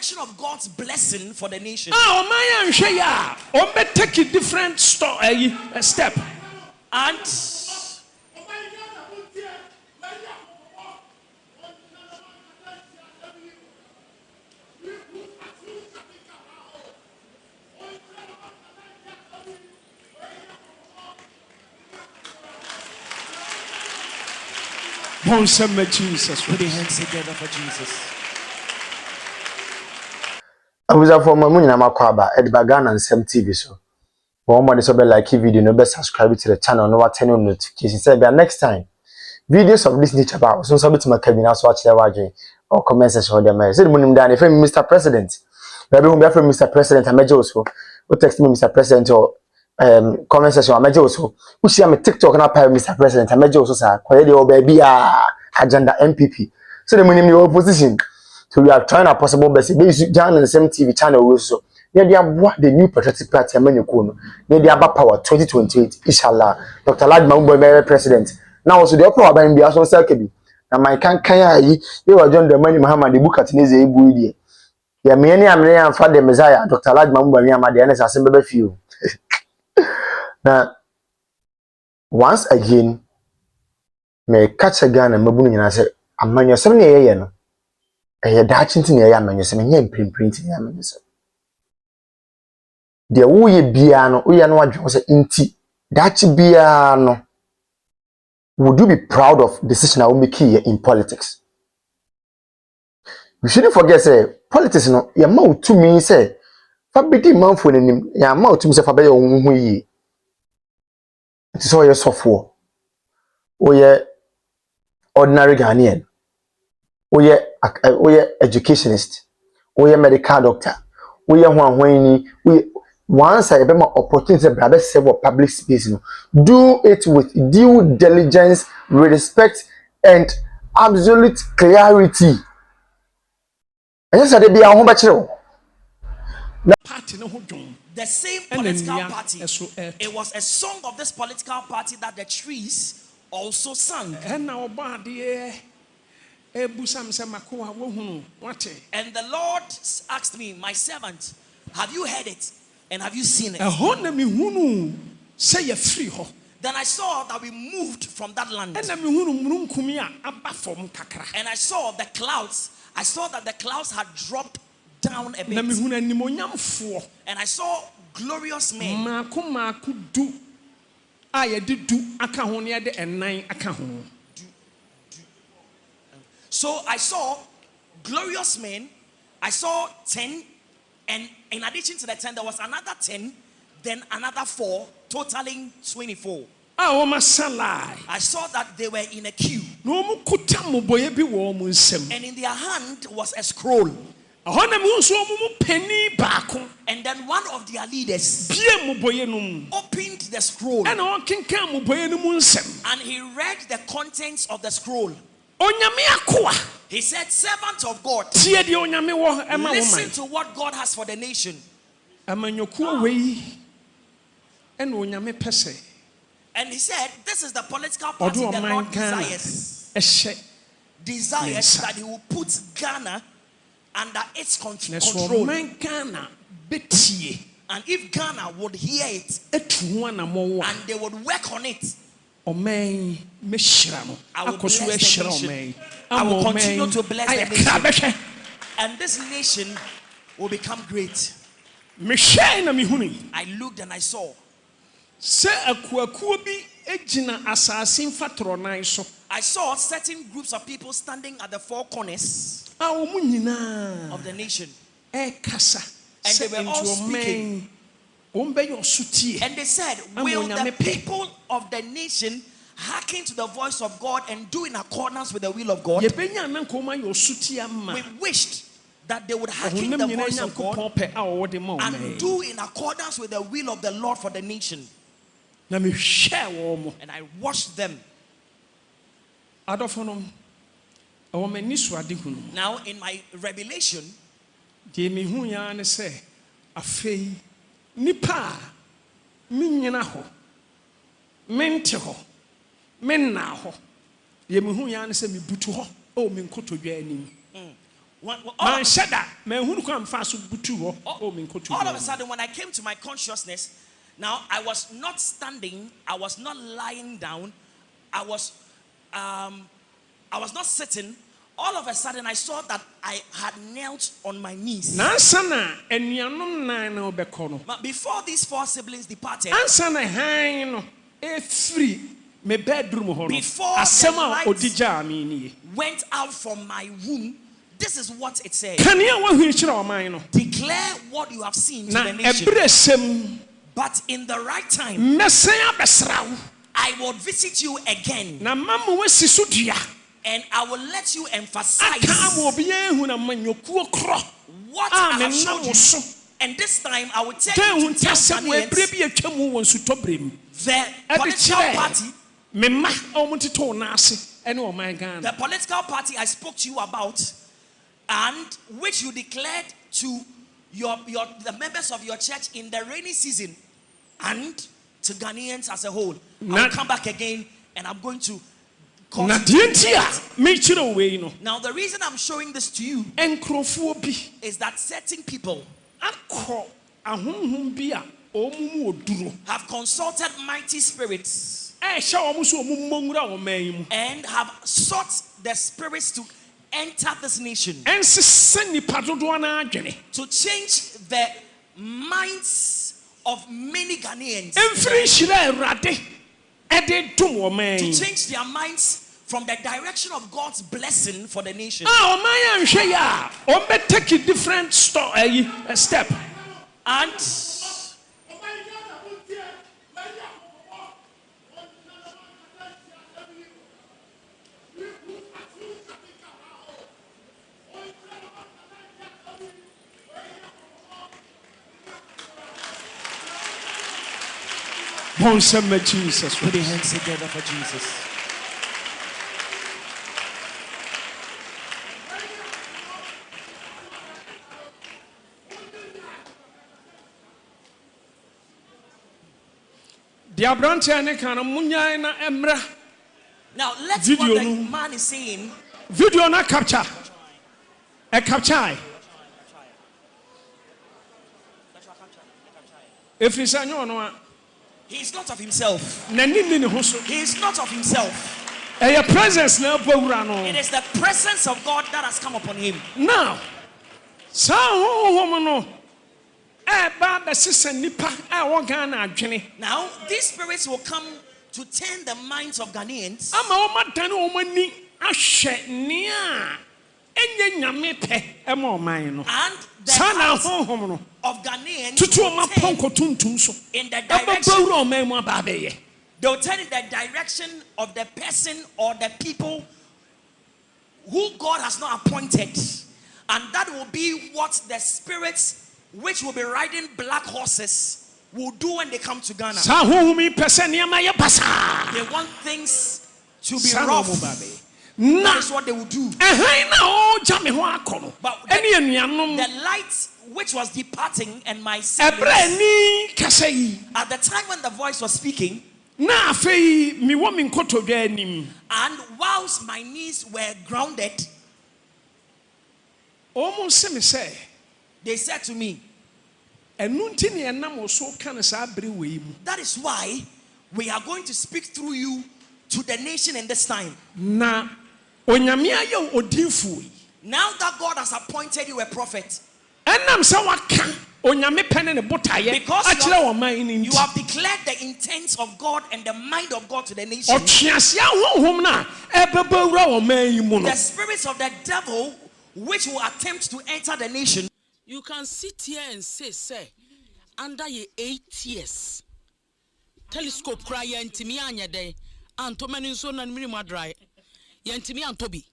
direction of God's blessing for the nation. Take a different step. And Jesus. Put your hands together for Jesus. I was for my money. I'm a crabber at Bagan and Sam TV. So, one more so like video, no best subscribe to the channel, no what 10 notifications. Say, next time, videos of this nature about so submit to my cabin, I'll watch their watching or comment section on their mail. Say, when I'm done, if Mr. President, maybe I'm Mr. President, I'm also, who text me Mr. President or comment section, I'm also, who see I'm a TikTok and I pay Mr. President, I'm also, sir, quiet your baby, H0w NPP. So, the money in your opposition. So we are trying our possible best. Basically, John and the same TV channel also. They are what the new patriotic party Amenyokuno. They are about power 2028. Inshallah. Dr. Ladma Umbo president. Now also the upper by the Ason Selkebi. Now my Kaya, you are John the Money Muhammad the book at Neze Buidi. Ya many and Father Messiah, Dr. Ladma Umbo Yama, the NS Assembly few. Now, once again, may catch a gun and Mabuni and I said, I'm on your 7 a.m. A daching to near Yaman, and yen printing Yaman. The Uye Biano, Uyanwa was in tea. Dachi Biano. Would you be proud of decision I will make here in politics? You shouldn't forget, say, politics, no, your mouth to me, say, Fabity man for him, your mouth to me, say, Fabe, ye. It is all your software. Oh, yeah, ordinary Ghanaian. We educationist, we medical doctor, we once I have more opportunity to several public space, do it with due diligence, respect, and absolute clarity. And yes, I be a home bachelor. The same political party. It was a song of this political party that the trees also sang. And the Lord asked me, my servant, have you heard it and have you seen it? Then I saw that we moved from that land. And I saw the clouds. I saw that the clouds had dropped down a bit. And I saw glorious men. So I saw glorious men. I saw 10, and in addition to the 10, there was another 10, then another 4, totaling 24. I saw that they were in a queue, and in their hand was a scroll. And then one of their leaders opened the scroll, and he read the contents of the scroll. He said, servant of God, listen to what God has for the nation. And he said, this is the political party the Lord desires that he will put Ghana under its control. And if Ghana would hear it and they would work on it, I will bless the nation. I will continue to bless the nation. And this nation will become great. I looked and I saw. I saw certain groups of people standing at the four corners of the nation. And they were all speaking. And they said, will the people of the nation hearken to the voice of God and do in accordance with the will of God? We wished that they would hearken the voice of God and do in accordance with the will of the Lord for the nation. And I watched them. Now in my revelation, Nipa minyina ho mente ho menna ho ye mehu ya ne se mebutu ho o me nkotodwa anim all of a sudden, when I came to my consciousness, now I was not standing, I was not lying down, I was not sitting. All of a sudden, I saw that I had knelt on my knees. But before these 4 siblings departed, before the light went out from my womb, this is what it said. Declare what you have seen to the nation. But in the right time, I will visit you again. And I will let you emphasize what I have showed you. And this time I will tell you to tell Ghanaians the political party I spoke to you about, and which you declared to the members of your church in the rainy season and to Ghanaians as a whole. I'll come back again and I'm going to now the reason I'm showing this to you is that certain people have consulted mighty spirits and have sought the spirits to enter this nation to change the minds of many Ghanaians, to change their minds from the direction of God's blessing for the nation. Take a different step. And Jesus. Put your hands together for Jesus. Now let's what the man is saying. Video not capture. A capture. If he's He's not of himself. He is not of himself. A presence now. It is the presence of God that has come upon him. Now, now these spirits will come to turn the minds of Ghanaians. And the hearts of Ghanaians in the direction. They'll turn in the direction of the person or the people who God has not appointed. And that will be what the spirits which will be riding black horses will do when they come to Ghana. They want things to be rough. That is what they will do. But the light which was departing and my siblings, at the time when the voice was speaking, and whilst my knees were grounded, they said to me, that is why we are going to speak through you to the nation in this time. Now that God has appointed you a prophet, because you have declared the intents of God and the mind of God to the nation, the spirits of the devil which will attempt to enter the nation. You can sit here and say, under your 8 years, telescope cry yantimi anya day, antomani so na minimu dry, yantimi antobi,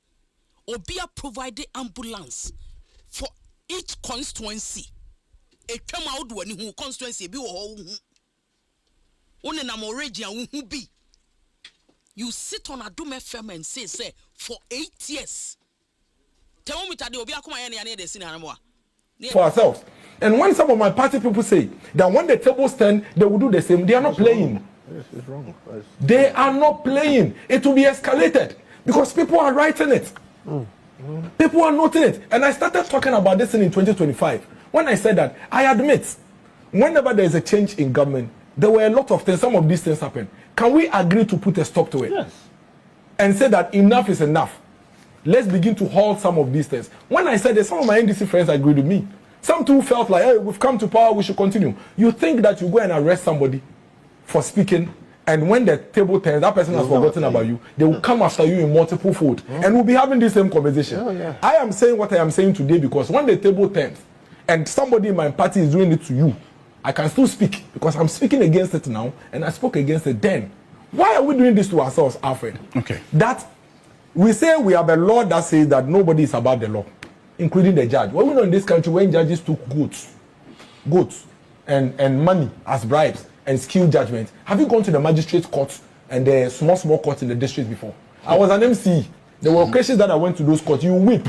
obia provided ambulance for each constituency. A come out when who constituency be one na mo region who be. You sit on a Doom FM and say for 8 years. Tell me that they obia come here and they sin for ourselves. And when some of my party people say that when the tables turn, they will do the same, they are not playing. Yes, it's wrong. They are not playing. It will be escalated because people are writing it. People are noting it. And I started talking about this in 2025. When I said that, I admit, whenever there is a change in government, there were a lot of things, some of these things happen. Can we agree to put a stop to it? Yes. And say that enough is enough? Let's begin to halt some of these things. When I said that, some of my NDC friends agreed with me. Some too felt like, hey, we've come to power, we should continue. You think that you go and arrest somebody for speaking, and when the table turns, that person has forgotten about you. They will come after you in multiple fold, and we'll be having the same conversation. I am saying what I am saying today because when the table turns, and somebody in my party is doing it to you, I can still speak because I'm speaking against it now, and I spoke against it then. Why are we doing this to ourselves, Alfred? Okay. That we say we have a law that says that nobody is above the law, including the judge. Well, we know in this country when judges took goats and money as bribes and skilled judgment. Have you gone to the magistrate court and the small court in the district before? I was an MC. There were occasions that I went to those courts. You weep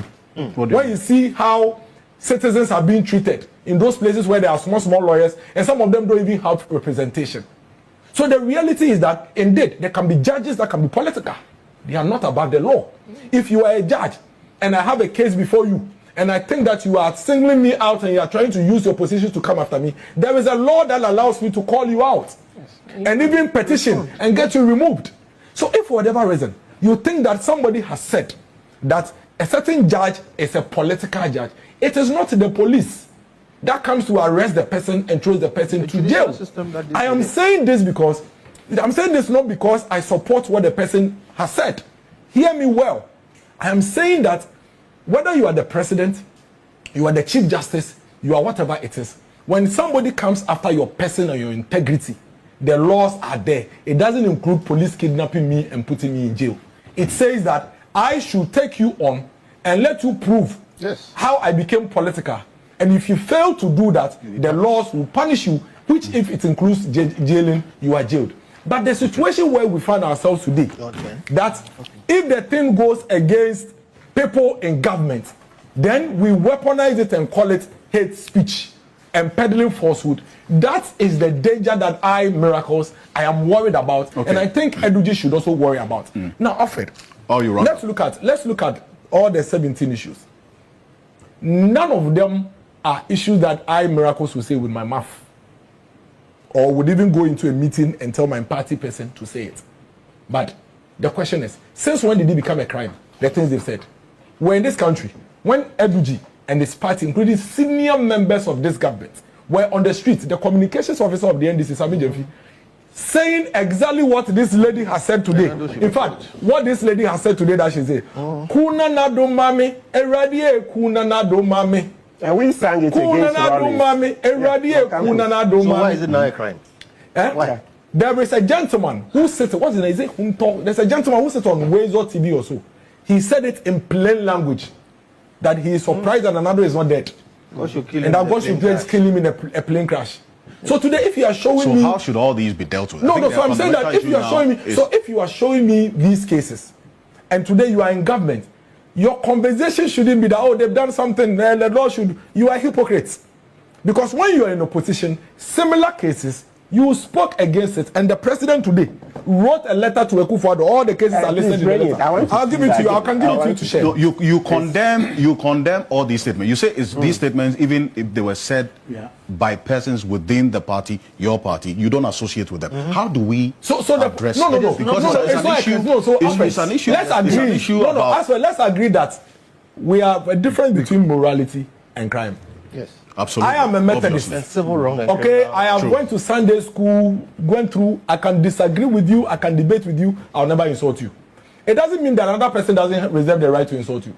when you see how citizens are being treated in those places where there are small lawyers, and some of them don't even have representation. So the reality is that indeed there can be judges that can be political. They are not above the law. If you are a judge and I have a case before you, and I think that you are singling me out and you are trying to use your position to come after me, there is a law that allows me to call you out and even petition and get you removed. So if for whatever reason you think that somebody has said that a certain judge is a political judge, it is not the police that comes to arrest the person and throws the person to jail. I am saying this because I'm saying this not because I support what the person has said. Hear me well. I am saying that whether you are the president, you are the chief justice, you are whatever it is, when somebody comes after your person or your integrity, the laws are there. It doesn't include police kidnapping me and putting me in jail. It says that I should take you on and let you prove how I became political. And if you fail to do that, the laws will punish you, which if it includes jailing, you are jailed. But the situation where we find ourselves today, that if the thing goes against people in government, then we weaponize it and call it hate speech and peddling falsehood. That is the danger that Miracles, I am worried about, and I think H0ly should also worry about. Now, Alfred, let's look at all the 17 issues. None of them are issues that Miracles will say with my mouth, or would even go into a meeting and tell my party person to say it. But the question is, since when did it become a crime? The things they've said. We're in this country, when H0ly and his party, including senior members of this government, were on the street, the communications officer of the NDC, Sami Jemfi, saying exactly what this lady has said today. In fact, what this lady has said today that she said, Kuna na do mami, eradie kuna na do mami. And we sang it against mami, eradie kuna na do mami. So why is it not a crime? Why? There is a gentleman who sits, what's his name? There's a gentleman who sits on Wezo TV also. He said it in plain language that he is surprised that another is not dead. And that God should kill him in a plane crash. So today, if you are showing me, so how should all these be dealt with? No. So I'm saying that if you are showing me, so if you are showing me these cases, and today you are in government, your conversation shouldn't be that they've done something. The law should. You are hypocrites, because when you are in opposition, similar cases, you spoke against it, and the president today wrote a letter to Akufo-Addo. All the cases are listed in the letter. I'll give it to you. I can give it to you to share. No, you condemn all these statements. You say these statements, even if they were said by persons within the party, your party, you don't associate with them. How do we address it? No. Because it's an issue. Let's agree. Let's agree that we have a difference between morality and crime. Yes. Absolutely. I am a Methodist. And civil wrong. Okay, I have went to Sunday school, went through. I can disagree with you. I can debate with you. I'll never insult you. It doesn't mean that another person doesn't reserve the right to insult you.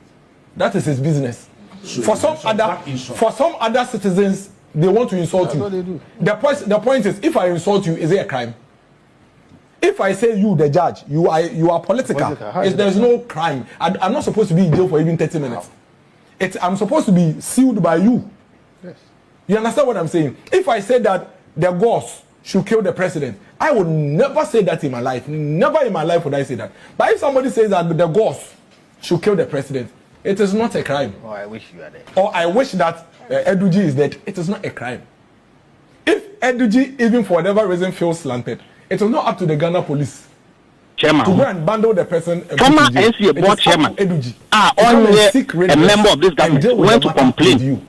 That is his business. For some other citizens, they want to insult you. What they do. The point is, if I insult you, is it a crime? If I say you, the judge, you are political, there's no crime. I'm not supposed to be in jail for even 30 minutes. I'm supposed to be sealed by you. Yes. You understand what I'm saying? If I say that the Gauls should kill the president, I would never say that in my life. Never in my life would I say that. But if somebody says that the Gauls should kill the president, it is not a crime. Oh, I wish you were there. Or I wish that H0ly is dead. It is not a crime. If H0ly, even for whatever reason, feels slanted, it is not up to the Ghana police chairman. To go and bundle the person. Former NCA board chairman. Eduji. Only a member of this government went to complain